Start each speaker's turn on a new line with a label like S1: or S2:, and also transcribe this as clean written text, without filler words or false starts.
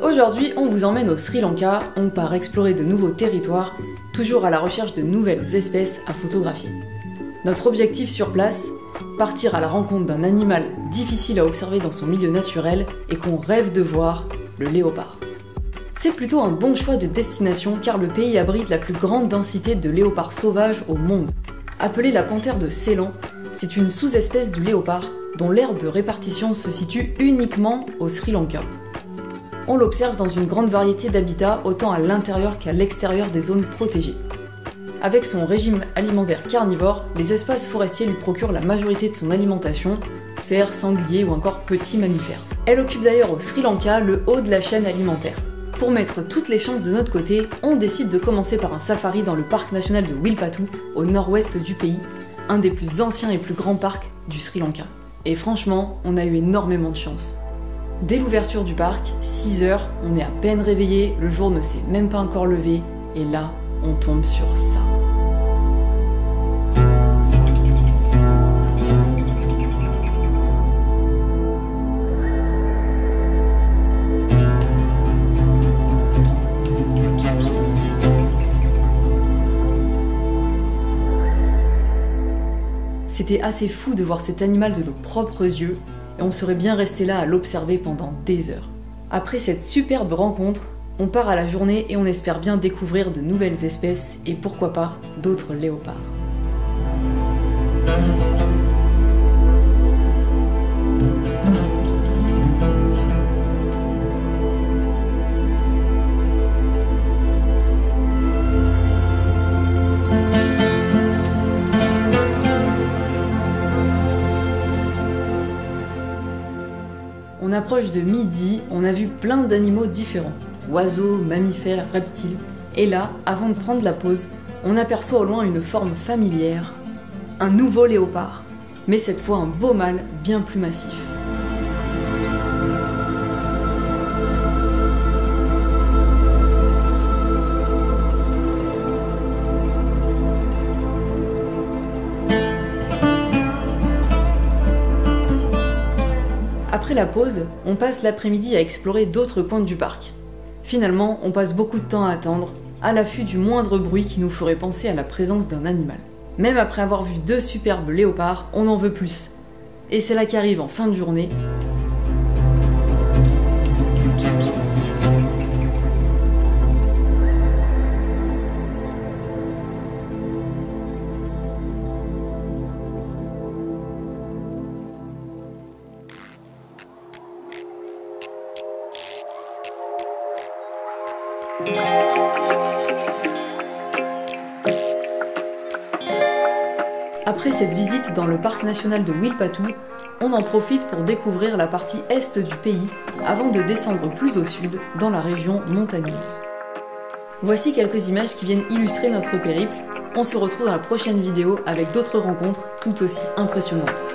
S1: Aujourd'hui, on vous emmène au Sri Lanka, on part explorer de nouveaux territoires, toujours à la recherche de nouvelles espèces à photographier. Notre objectif sur place, partir à la rencontre d'un animal difficile à observer dans son milieu naturel et qu'on rêve de voir, le léopard. C'est plutôt un bon choix de destination car le pays abrite la plus grande densité de léopards sauvages au monde. Appelée la panthère de Ceylan, c'est une sous-espèce du léopard dont l'aire de répartition se situe uniquement au Sri Lanka. On l'observe dans une grande variété d'habitats, autant à l'intérieur qu'à l'extérieur des zones protégées. Avec son régime alimentaire carnivore, les espaces forestiers lui procurent la majorité de son alimentation, cerfs, sangliers ou encore petits mammifères. Elle occupe d'ailleurs au Sri Lanka le haut de la chaîne alimentaire. Pour mettre toutes les chances de notre côté, on décide de commencer par un safari dans le parc national de Wilpattu, au nord-ouest du pays, un des plus anciens et plus grands parcs du Sri Lanka. Et franchement, on a eu énormément de chance. Dès l'ouverture du parc, 6 h, on est à peine réveillé, le jour ne s'est même pas encore levé, et là, on tombe sur ça. C'était assez fou de voir cet animal de nos propres yeux, et on serait bien resté là à l'observer pendant des heures. Après cette superbe rencontre, on part à la journée et on espère bien découvrir de nouvelles espèces et pourquoi pas d'autres léopards. On approche de midi, on a vu plein d'animaux différents, oiseaux, mammifères, reptiles. Et là, avant de prendre la pause, on aperçoit au loin une forme familière, un nouveau léopard, mais cette fois un beau mâle bien plus massif. Après la pause, on passe l'après-midi à explorer d'autres coins du parc. Finalement, on passe beaucoup de temps à attendre, à l'affût du moindre bruit qui nous ferait penser à la présence d'un animal. Même après avoir vu 2 superbes léopards, on en veut plus. Et c'est là qu'arrive en fin de journée Après cette visite dans le parc national de Wilpattu, on en profite pour découvrir la partie est du pays avant de descendre plus au sud dans la région montagneuse. Voici quelques images qui viennent illustrer notre périple. On se retrouve dans la prochaine vidéo avec d'autres rencontres tout aussi impressionnantes.